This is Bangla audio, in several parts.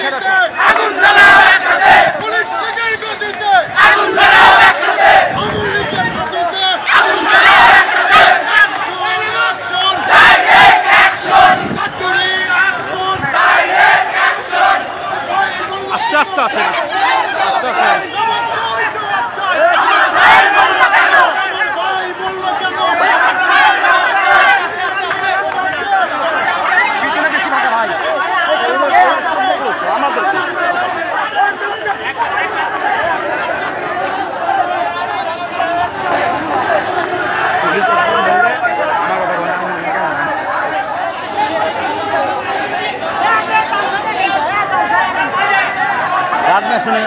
আগুন জ্বালাও একসাথে, পুলিশ লীগের গতিতে আগুন জ্বালাও একসাথে, আওয়ামী লীগের গতিতে আগুন জ্বালাও একসাথে, ডাইরেক্ট অ্যাকশন, ডাইরেক্ট অ্যাকশন। আস্তে আস্তে আসেন, আস্তে আস্তে। রাত না শুনে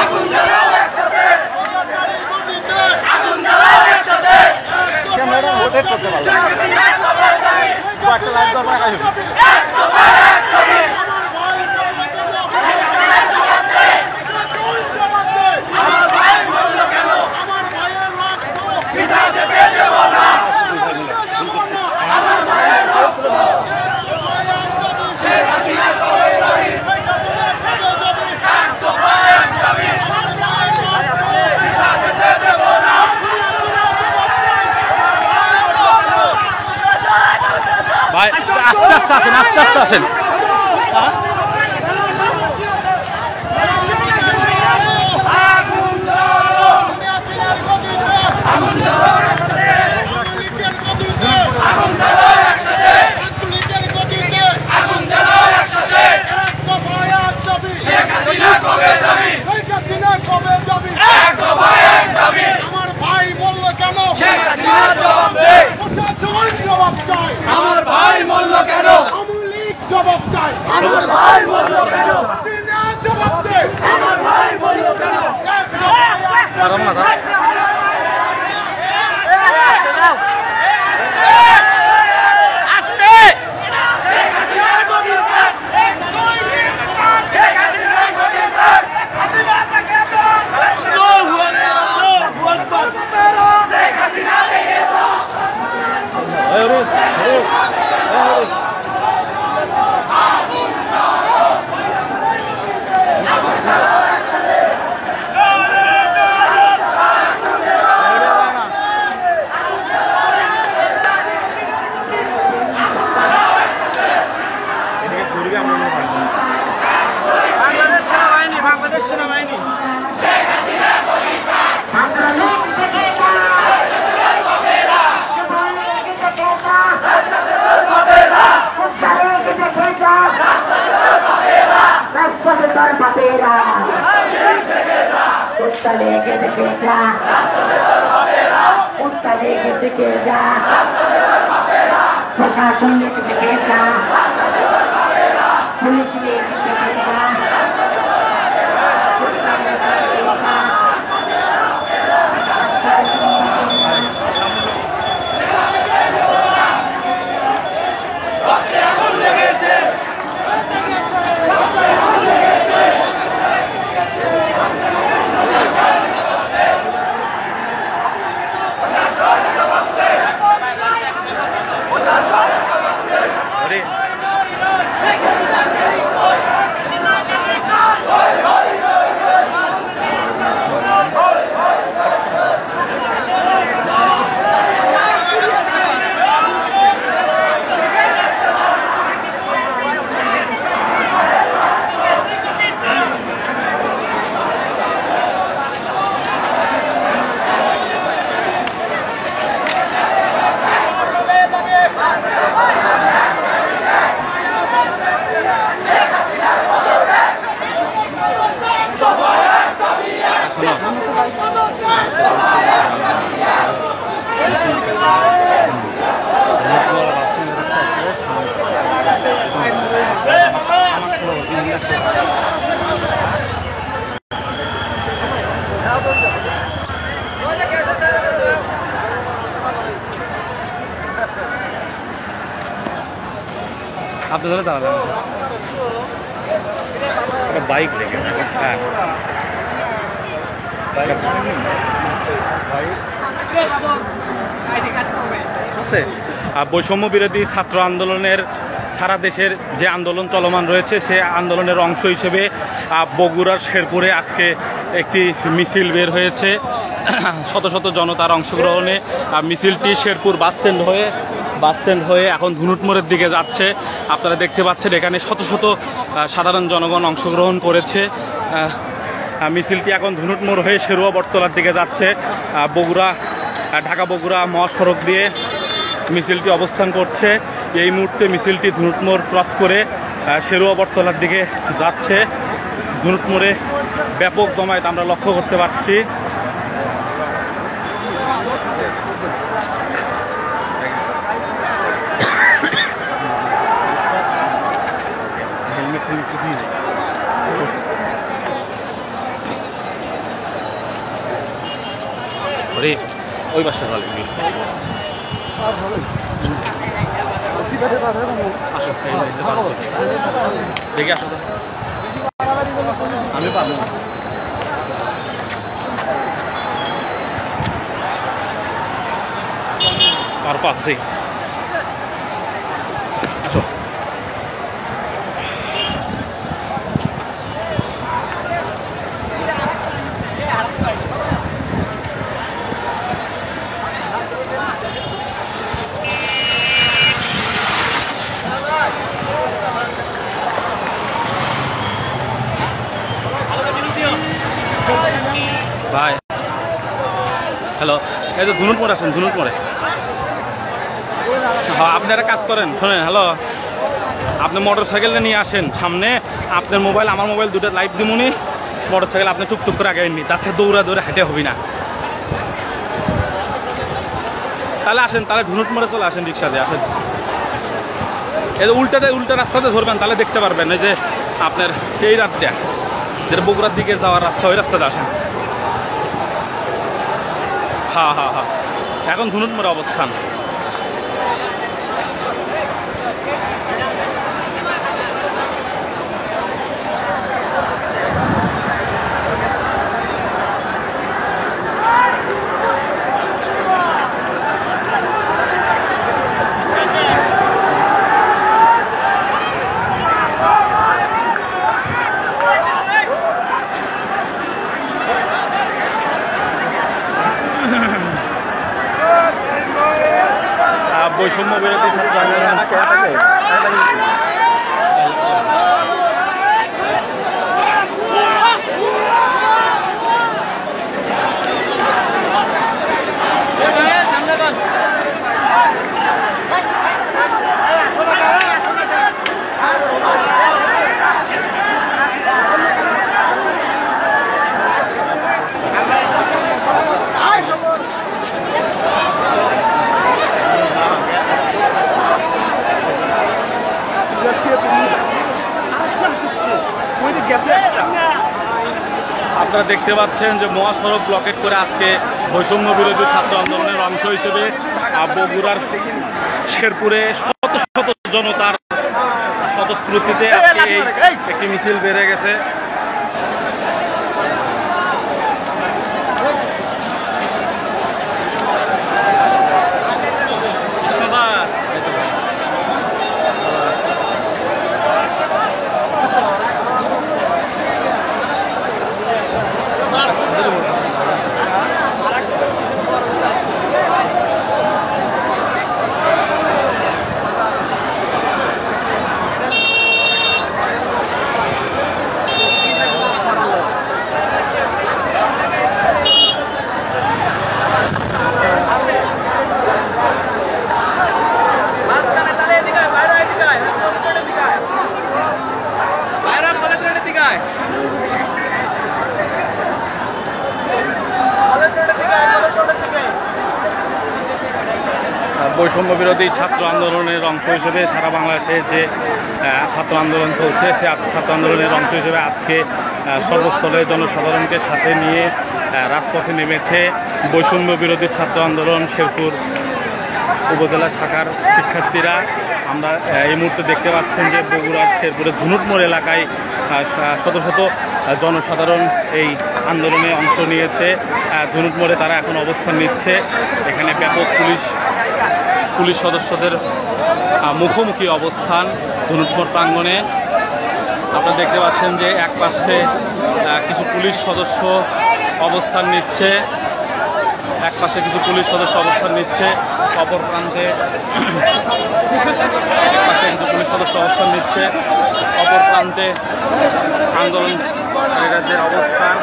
আগুন জ্বালাও একসাথে, আগুন জ্বালাও একসাথে, ক্যামেরা রোটেট করতে পারবো একটা লাইট দরকার আছে। ভাই আস্তে আস্তে আসেন, আস্তে আস্তে আসেন। আমার ভাই বলল কেন, আওয়ামী লীগ জবাব চাই, আমার ভাই বলল কেন, জবাব দে, আমার ভাই বলল কেন। বাংলাদেশ সেনাবাহিনী আপনি ধরে দাঁড়ালেন একটা বাইক দেখে হ্যাঁ আছে। বৈষম্য বিরোধী ছাত্র আন্দোলনের সারা দেশের যে আন্দোলন চলমান রয়েছে সে আন্দোলনের অংশ হিসেবে বগুড়ার শেরপুরে আজকে একটি মিছিল বের হয়েছে। শত শত জনতার অংশগ্রহণে মিছিলটি শেরপুর বাস স্ট্যান্ড হয়ে এখন ধুনুট মোড়ের দিকে যাচ্ছে। আপনারা দেখতে পাচ্ছেন এখানে শত শত সাধারণ জনগণ অংশগ্রহণ করেছে। মিছিলটি এখন ধুনুট মোড় হয়ে শেরুয়া বটতলার দিকে যাচ্ছে। ঢাকা বগুড়া মহাসড়ক দিয়ে মিছিলটি অবস্থান করছে। এই মুহূর্তে মিছিলটি ধুনুট মোড় ক্রস করে শেরুয়া বটতলার দিকে যাচ্ছে। ধুনুট মোড়ে ব্যাপক জমায়েত আমরা লক্ষ্য করতে পারছি। ওই বাসটা ভালো দেখে আসো আমি পারবো না। পারবো আছি আসো। ভাই হ্যালো, এই তো ধুনুট মোড়ে আসুন, ধুনুট মোড়ে। হ্যাঁ, আপনি একটা কাজ করেন, শোনেন, হ্যালো, আপনি মোটর সাইকেলটা নিয়ে আসেন সামনে। আপনার মোবাইল আমার মোবাইল দুটো লাইভ দিমুনি। মোটর সাইকেল আপনি টুকটুক করে আগে নি, তাছাড়া দৌড়ে হাঁটে হবি না। তাহলে আসেন, তাহলে ধুনুট মোড়ে চলে আসেন, রিক্সা দিয়ে আসেন। এই যে উল্টা রাস্তাতে ধরবেন, তাহলে দেখতে পারবেন এই যে আপনার এই রাতটা যেটা বগুড়ার দিকে যাওয়ার রাস্তা, ওই রাস্তাতে আসেন। হ্যাঁ, এখন ধুনুট মোড়ে অবস্থান। বৈষম্য বিরোধী ছাত্র আন্দোলন আপনারা দেখতে পাচ্ছেন যে মহাসড়ক ব্লকেট করে আজকে বৈষম্য বিরোধী ছাত্র আন্দোলনের অংশ হিসেবে বগুড়ার শেরপুরে শত শত জনতার স্বতঃস্ফূর্তিতে একটি মিছিল বেড়ে গেছে। বৈষম্য বিরোধী ছাত্র আন্দোলনের অংশ হিসেবে সারা বাংলাদেশে যে ছাত্র আন্দোলন চলছে, সে ছাত্র আন্দোলনের অংশ হিসেবে আজকে সর্বস্তরের জনসাধারণকে সাথে নিয়ে রাজপথে নেমেছে বৈষম্য বিরোধী ছাত্র আন্দোলন শেরপুর উপজেলা শাখার শিক্ষার্থীরা। আমরা এই মুহূর্তে দেখতে পাচ্ছেন যে বগুড়ার শেরপুরের ধুনুট মোড় এলাকায় শত শত জনসাধারণ এই আন্দোলনে অংশ নিয়েছে। ধুনুট মোড়ে তারা এখন অবস্থান নিচ্ছে। এখানে ব্যাপক পুলিশ পুলিশ সদস্যদের মুখোমুখি অবস্থান ধনুটমোড় প্রাঙ্গণে। আপনারা দেখতে পাচ্ছেন যে এক পাশে কিছু পুলিশ সদস্য অবস্থান নিচ্ছে, অপর প্রান্তে আন্দোলনকারীদের অবস্থান।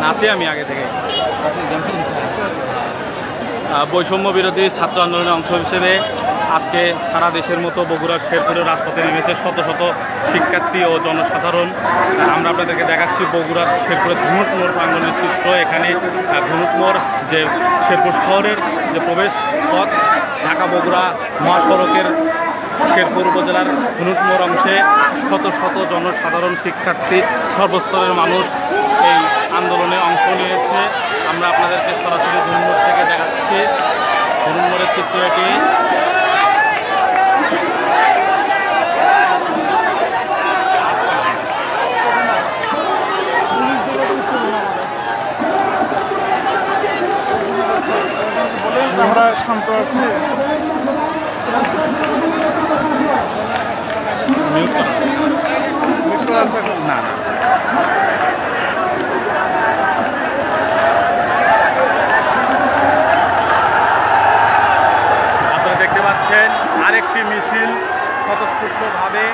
নাচি আমি আগে থেকে বৈষম্য বিরোধী ছাত্র আন্দোলনের অংশ হিসেবে আজকে সারা দেশের মতো বগুড়ার শেরপুরের রাজপথে নেমেছে শত শত শিক্ষার্থী ও জনসাধারণ। আমরা আপনাদেরকে দেখাচ্ছি বগুড়ার শেরপুরের ধনুটমোড় প্রাঙ্গণের চিত্র। এখানে ধনুটমোড় যে শেরপুর শহরের যে প্রবেশ পথ ঢাকা বগুড়া মহাসড়কের শেরপুর উপজেলার ধনুটমোড় অংশে শত শত জনসাধারণ, শিক্ষার্থী, সর্বস্তরের মানুষ এই আন্দোলনে অংশ নিয়েছে। আমরা আপনাদেরকে সরাসরি ধনুটমোড় থেকে দেখাচ্ছি। ধনুটমোড়ের চিত্র এটি। আমরা শান্ত আছি। না আপনারা দেখতে পাচ্ছেন আরেকটি মিছিল স্বতঃস্ফূর্তভাবে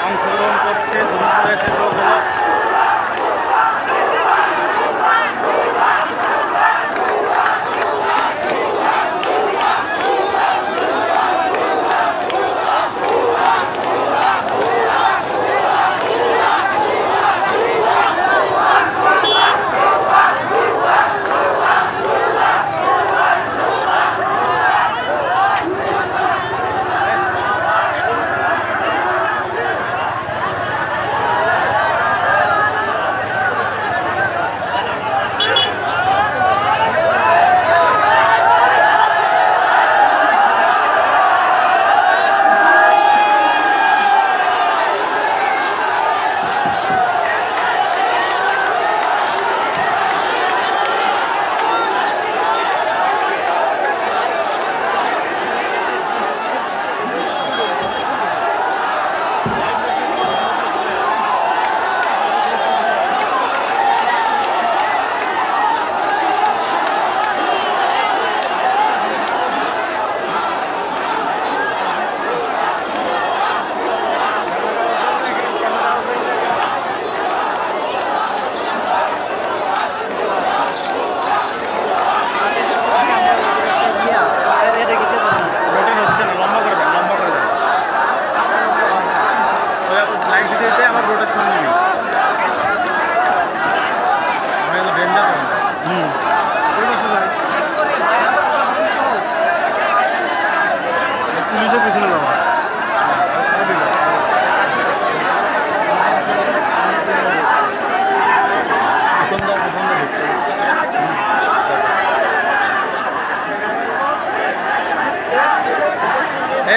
অংশগ্রহণ করছে ধনুটমোড়ের ক্ষেত্রগুলো।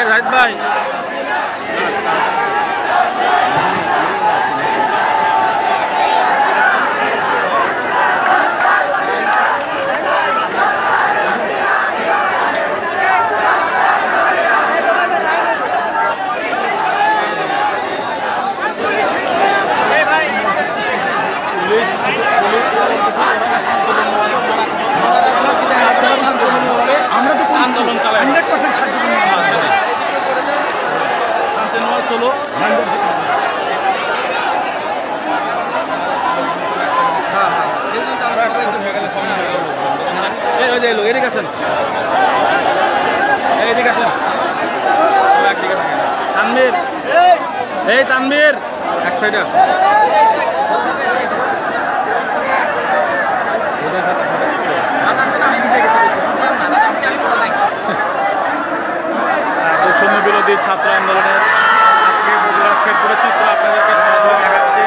জাহিদ ভাই আমরা তো আন্দোলন চালাই 100% চলো এদিকে আছেন তানভীর, এই তানভীর এক সাইডে আছে। বৈষম্য বিরোধী ছাত্র আন্দোলনের আজকে বগুড়া শেরপুরের চিত্র আপনাদেরকে সরাসরি দেখাচ্ছি।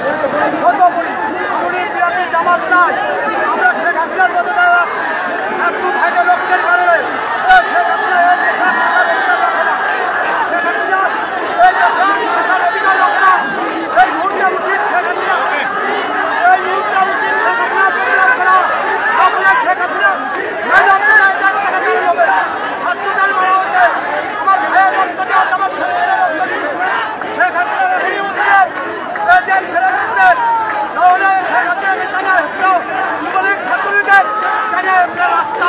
সর্বোপরি আমাদের বিরাটের জামাত নাই, আমরা শেখ হাসিনার মতো ছাত্র ভাইদের রক্তের কারণে শেখ হাসিনা এই দেশের থাকার অধিকার রাখে না। শেখ হাসিনা এই দেশের থাকার অধিকার রাখে না। এই মুহূর্তে উচিত শেখ হাসিনা, এই মুহূর্তে উচিত শেখ হাসিনা প্রতিরোধ করা। আপনার শেখ হাসিনা ছাত্রদের মারা হচ্ছে, আমার ভাইয়ের রক্ত দিয়ে, আমার ছেলেমেয়ের রক্ত দিয়ে শেখ হাসিনার এই উচিত এদের ছেড়ে দিচ্ছে। তাহলে শেখ হাসিনাকে টানা হচ্ছে যুবলীগ ছাত্রলীগের টানা হচ্ছে রাস্তা।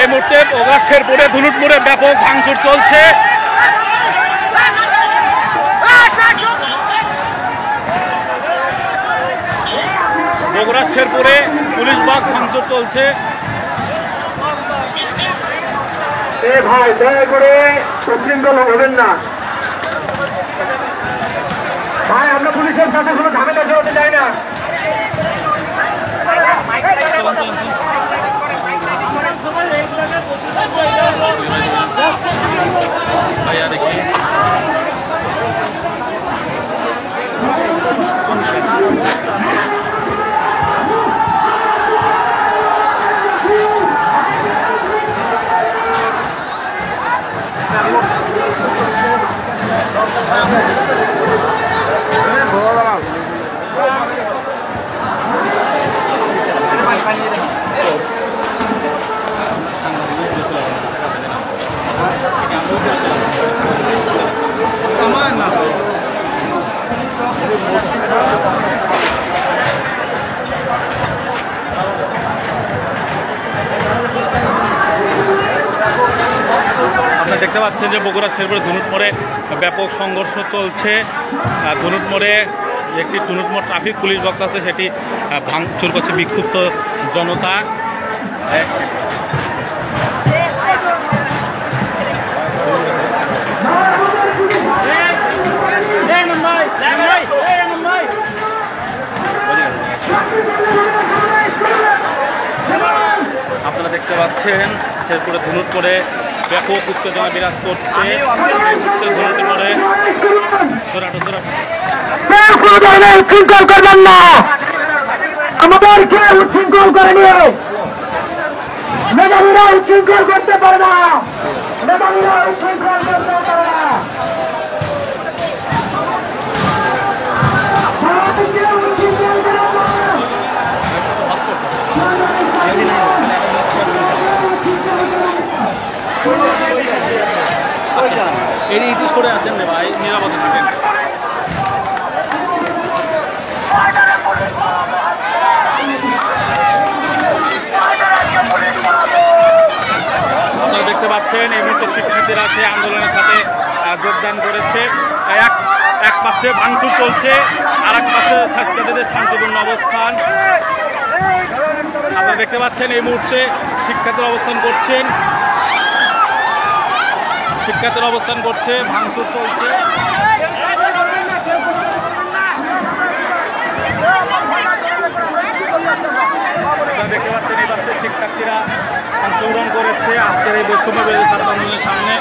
এই মুহূর্তে বগুড়া শেরপুরে ধুলুটপুরে ব্যাপক ভাঙচুর চলছে। বগুড়া শেরপুরে পুলিশ বক্স ভাঙচুর চলছে। ভাই দয়া করে উচ্ছৃঙ্খল হবেন না ভাই, আমরা পুলিশের সাথে কোনো ঝামেলা জড়াতে চাই না। ভাইয়া দেখি আপনারা দেখতে পাচ্ছেন যে বগুড়া শেরপুরে ধুনুটমোড়ে ব্যাপক সংঘর্ষ চলছে। ধুনুটমোড়ে একটি ধুনুটমোড় ট্রাফিক পুলিশ বক্স আছে, সেটি ভাঙচুর করছে বিক্ষুব্ধ জনতা। আপনারা দেখতে পাচ্ছেন শেরপুরে ধুনুটমোড়ে ব্যাপক উত্তেজনা বিরাজ করছে। উচ্ছৃঙ্খল করবেন না, আমাদেরকে উচ্ছৃঙ্খল করে নিয়ে মেধাবীরা উচ্ছৃঙ্খল করতে পারে না, মেধাবীরা উচ্ছৃঙ্খল করতে পারে না। এই একটু সরে আছেন রে ভাই, নিরাপদে থাকেন। আপনারা দেখতে পাচ্ছেন এই মুহূর্তে শিক্ষার্থীরা সেই আন্দোলনের সাথে যোগদান করেছে। এক পাশে ভাঙচুর চলছে, আর এক পাশে ছাত্রছাত্রীদের শান্তিপূর্ণ অবস্থান। আপনারা দেখতে পাচ্ছেন এই মুহূর্তে শিক্ষার্থীরা অবস্থান করছে, ভাঙচুর চলছে। আপনারা দেখতে পাচ্ছেন এই পাশে শিক্ষার্থীরা অংশগ্রহণ করেছে আজকের এই বৈষম্য বিরোধী ছাত্র আন্দোলনের সামনে।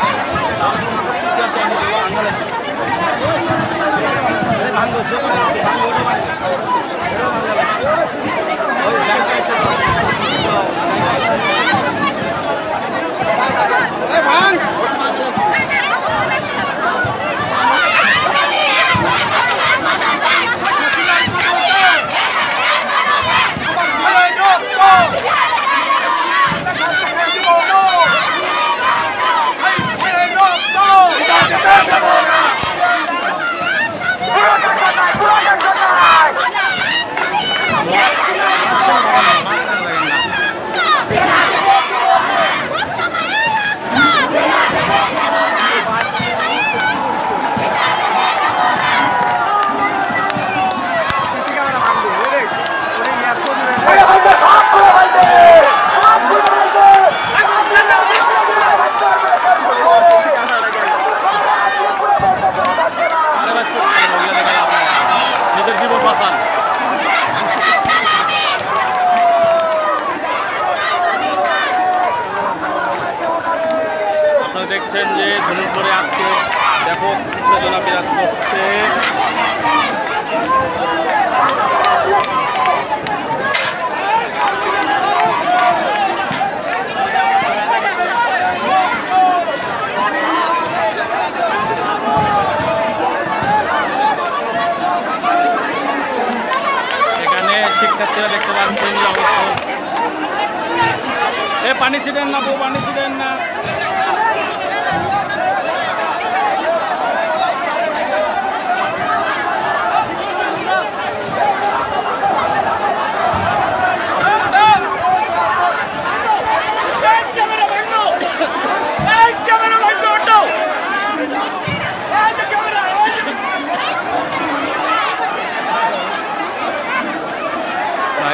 দেখছেন যে ধনুরপুরে আজকে ব্যাপক উত্তেজনা বিরাজ করছে। এখানে শিক্ষার্থীরা দেখতে পাচ্ছেন যে অবস্থা পানি ছিলেন না, বউ পানি ছিলেন না।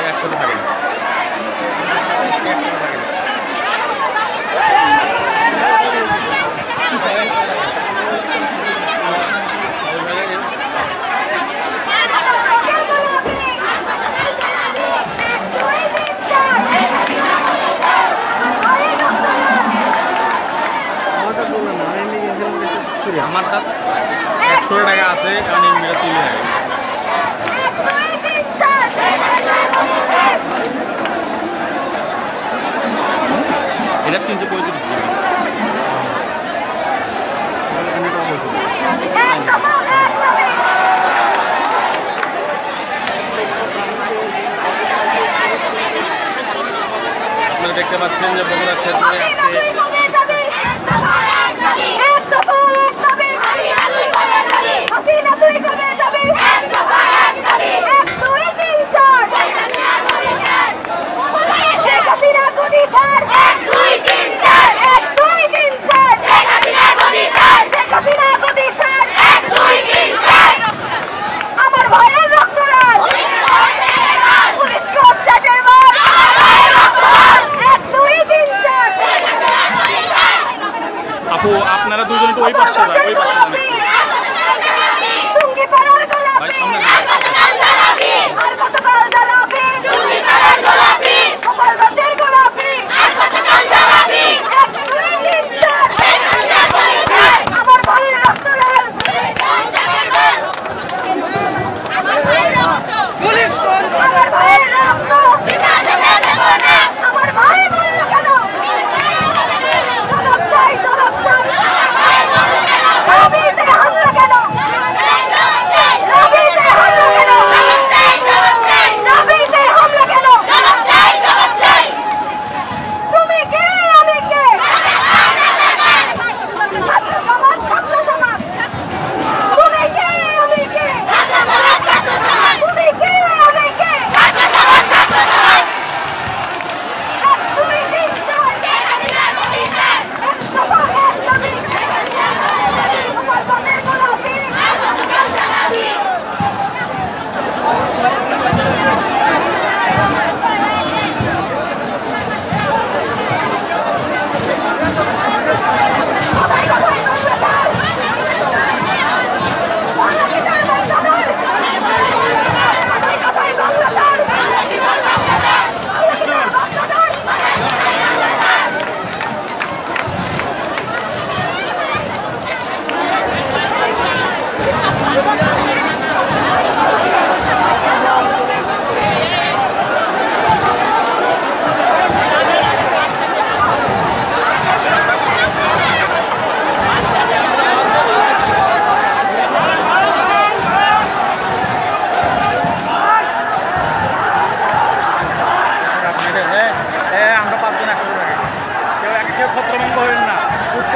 একসাথে থাকে না। আমার তা 100 টাকা আছে, কারণ মেরে তুলে নেয়। এটা 335 আপনারা দেখতে পাচ্ছেন যে বগুড়া ক্ষেত্রে আজকে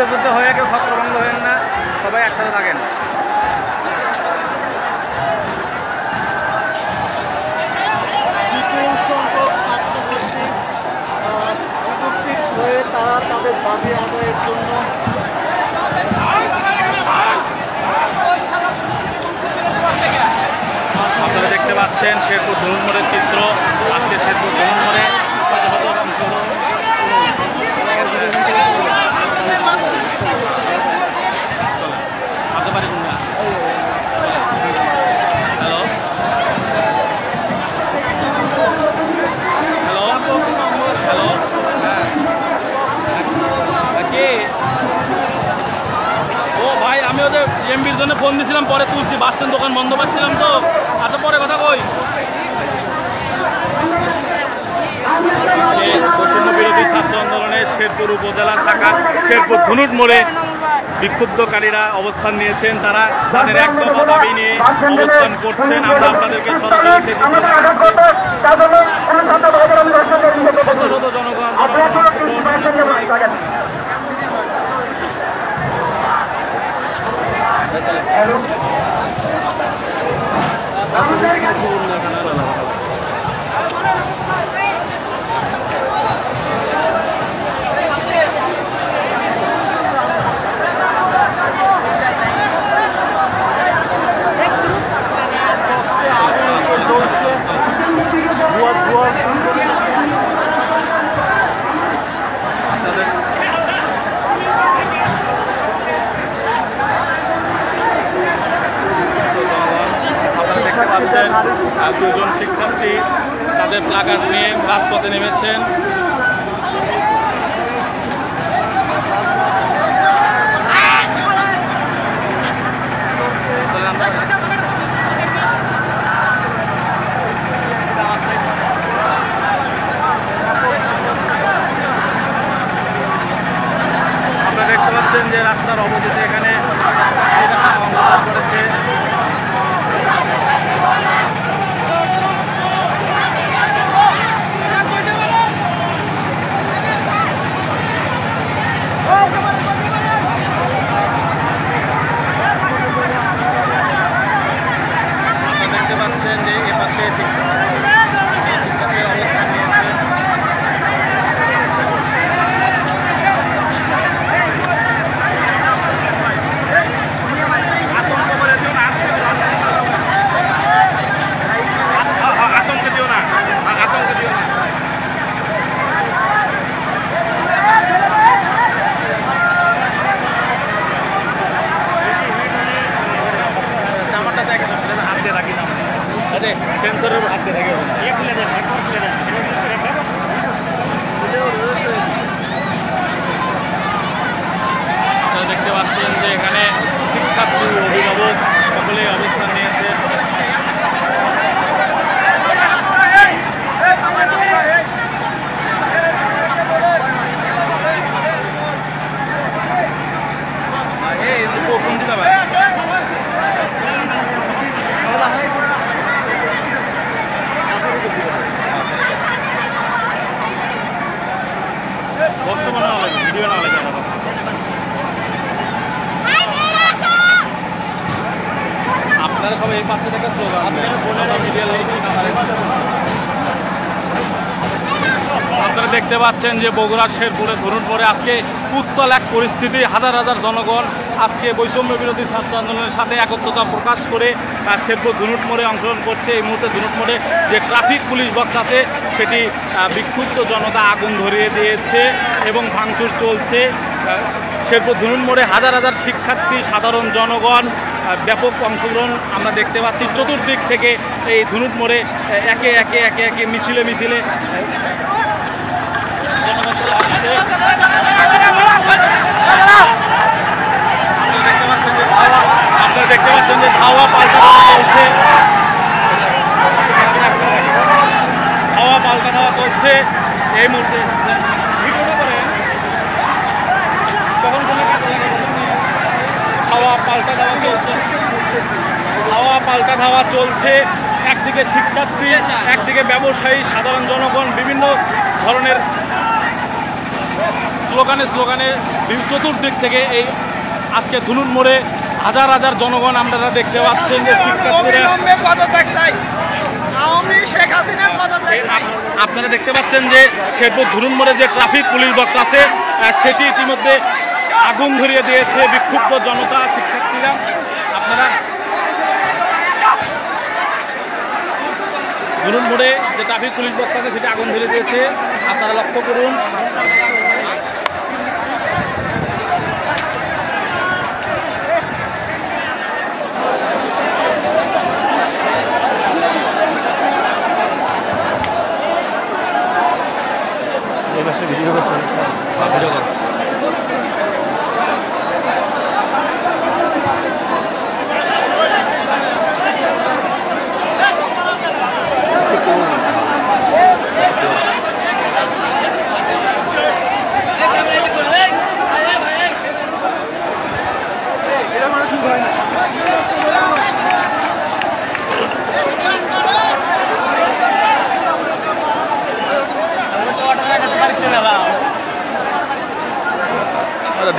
মুক্তিযুদ্ধ হয়ে কেউ ছত্রভঙ্গ হবেন না, সবাই একসাথে থাকেন। বিপুল সংখ্যক ছাত্রছাত্রী উপস্থিত হয়ে তারা তাদের দাবি আদায়ের জন্য আপনারা দেখতে পাচ্ছেন শেরপুর ধনুন মোড়ের চিত্র। আজকে শেরপুর ধনুন মোড়ে হ্যালো হ্যালো হ্যালো হ্যাঁ কে? ও ভাই, আমি ওদের এমবির জন্য ফোন দিয়েছিলাম, পরে তুলছি, বাস স্ট্যান্ড দোকান বন্ধ পাচ্ছিলাম তো, এত পরে কথা কই। বৈষম্য বিরোধী ছাত্র আন্দোলনে শেরপুর উপজেলা শাখা শেরপুর ধনুট মোড়ে বিক্ষুব্ধকারীরা অবস্থান নিয়েছেন। তারা তাদের এক দফা দাবি নিয়ে অবস্থান করছেন। আমরা আপনাদেরকে সরাসরি জনগণ দুজন শিক্ষার্থী তাদের প্লাকার্ড নিয়ে রাজপথে নেমেছেন। আপনারা দেখতে পাচ্ছেন যে রাস্তার অবধিতে এখানে করেছে। দেখতে পাচ্ছেন যে এ পাশে শিক্ষার্থীর অবস্থান নিয়েছে। আতঙ্ক দিও না, আতঙ্ক দিও না। জামাটা দেখ, হাত দিয়ে রাখি না, সেন্সরের হাত দিয়ে রাখি। আপনারা দেখতে পাচ্ছেন যে এখানে শিক্ষার্থী, অভিভাবক সকলেই অবস্থান নিয়েছে। ভিডিও না লাগে আপনারা সবাই এই পাশে থেকে স্লোগান আপনারা দেখতে পাচ্ছেন যে বগুড়ার শেরপুরে ধরুন পরে আজকে উত্তাল এক পরিস্থিতি। হাজার হাজার জনগণ আজকে বৈষম্য বিরোধী ছাত্র আন্দোলনের সাথে একত্রতা প্রকাশ করে শেরপুর ধনুট মোড়ে অংশগ্রহণ করছে। এই মুহূর্তে ধনুট মোড়ে যে ট্রাফিক পুলিশ বক্স আছে সেটি বিক্ষুব্ধ জনতা আগুন ধরিয়ে দিয়েছে এবং ভাঙচুর চলছে। শেরপুর ধনুট মোড়ে হাজার হাজার শিক্ষার্থী, সাধারণ জনগণ ব্যাপক অংশগ্রহণ আমরা দেখতে পাচ্ছি। চতুর্দিক থেকে এই ধনুট মোড়ে একে একে একে একে মিছিলে মিছিলে আপনারা দেখতে পাচ্ছেন যে ধাওয়া পাল্টা চলছে, ধাওয়া পাল্টা ধাওয়া চলছে এই মুহূর্তে। ধাওয়া পাল্টা ধাওয়া চলছে, ধাওয়া পাল্টা ধাওয়া চলছে। একদিকে শিক্ষার্থী, একদিকে ব্যবসায়ী, সাধারণ জনগণ বিভিন্ন ধরনের স্লোগানে স্লোগানে চতুর্দিক থেকে এই আজকে ধুলুন মোড়ে হাজার হাজার জনগণ আপনারা দেখতে পাচ্ছেন যে আপনারা দেখতে পাচ্ছেন যে শেরপুর ধুলুন মোড়ে যে ট্রাফিক পুলিশ বক্স আছে সেটি ইতিমধ্যে আগুন ধরিয়ে দিয়েছে বিক্ষুব্ধ জনতা শিক্ষার্থীরা। আপনারা ধুলুন মোড়ে যে ট্রাফিক পুলিশ বক্স আছে সেটি আগুন ধরিয়ে দিয়েছে, আপনারা লক্ষ্য করুন। ভিডিও করতে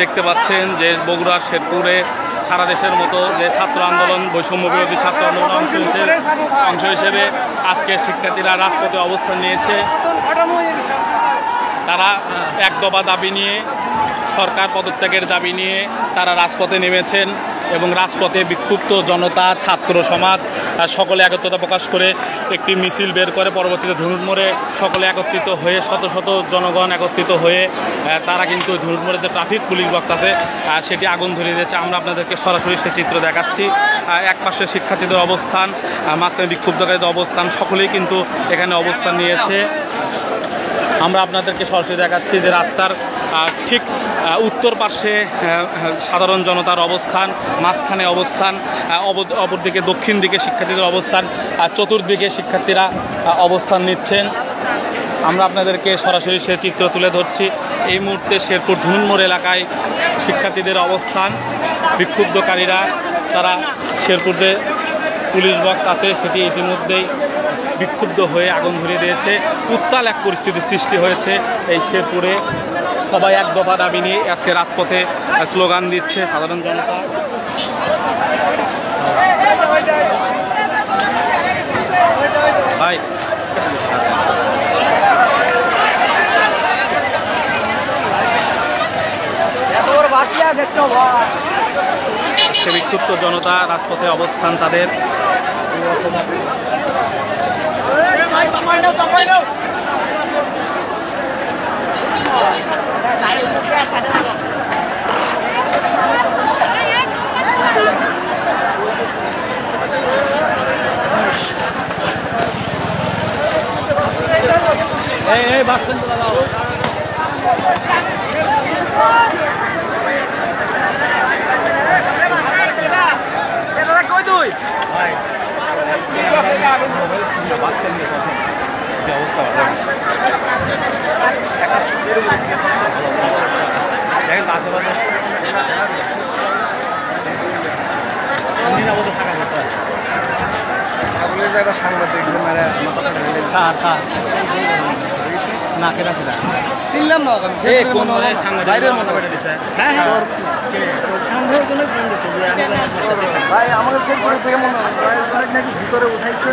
দেখতে পাচ্ছেন যে বগুড়া শেরপুরে সারা দেশের মতো যে ছাত্র আন্দোলন বৈষম্য বিরোধী ছাত্র আন্দোলন অংশ হিসেবে আজকে শিক্ষার্থীরা রাজপথে অবস্থান নিয়েছে। তারা এক দফা দাবি নিয়ে, সরকার পদত্যাগের দাবি নিয়ে তারা রাজপথে নেমেছেন এবং রাজপথে বিক্ষুব্ধ জনতা, ছাত্র সমাজ সকলে একত্রতা প্রকাশ করে একটি মিছিল বের করে পরবর্তীতে ধুলুন মোড়ে সকলে একত্রিত হয়ে শত শত জনগণ একত্রিত হয়ে তারা কিন্তু ধুলুন মোড়ে যে ট্রাফিক পুলিশ বক্স আছে সেটি আগুন ধরিয়ে দিয়েছে। আমরা আপনাদেরকে সরাসরি সে চিত্র দেখাচ্ছি। এক পাশে শিক্ষার্থীদের অবস্থান, মাঝখানে বিক্ষুব্ধকারীদের অবস্থান, সকলেই কিন্তু এখানে অবস্থান নিয়েছে। আমরা আপনাদেরকে সরাসরি দেখাচ্ছি যে রাস্তার ঠিক উত্তর পার্শ্বে সাধারণ জনতার অবস্থান, মাঝখানে অবস্থান, অপরদিকে দক্ষিণ দিকে শিক্ষার্থীদের অবস্থান, চতুর্দিকে শিক্ষার্থীরা অবস্থান নিচ্ছেন। আমরা আপনাদেরকে সরাসরি সে চিত্র তুলে ধরছি। এই মুহূর্তে শেরপুর ধুলুন মোড় এলাকায় শিক্ষার্থীদের অবস্থান। বিক্ষুব্ধকারীরা তারা শেরপুর যে পুলিশ বক্স আছে সেটি ইতিমধ্যেই বিক্ষুব্ধ হয়ে আগুন ধরিয়ে দিয়েছে। উত্তাল এক পরিস্থিতির সৃষ্টি হয়েছে এই শেরপুরে। সবাই এক দফা দাবি নিয়ে আজকে রাজপথে স্লোগান দিচ্ছে সাধারণ জনতা। ভাই আজকে বিক্ষুব্ধ জনতা রাজপথে অবস্থান তাদের। এই বাস স্ট্যান্ড চলে যাও। কই তুই অবস্থা দেখেন আশেপাশে সাংবাদিক না কেনা ছিল চিনলাম না বাইরের মতো ভাই আমাদের সেই থেকে মনে হয় নাকি ভিতরে উঠাইছে।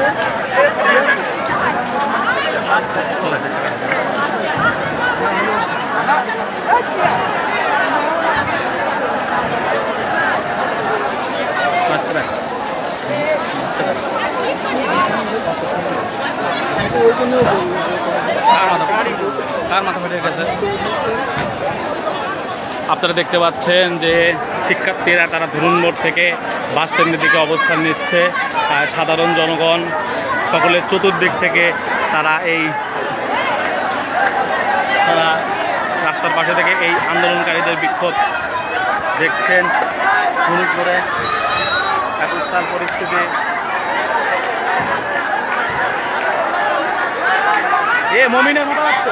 আপনারা দেখতে পাচ্ছেন যে শিক্ষার্থীরা তারা ধুলুন মোড় থেকে বাস স্ট্যান্ডের দিকে অবস্থান নিচ্ছে। সাধারণ জনগণ সকলের চতুর্দিক থেকে তারা রাস্তার পাশে থেকে এই আন্দোলনকারীদের বিক্ষোভ দেখছেন। ধুলুন মোড়ে এক উত্তাল পরিস্থিতি। মমিনের মতো লাগছে।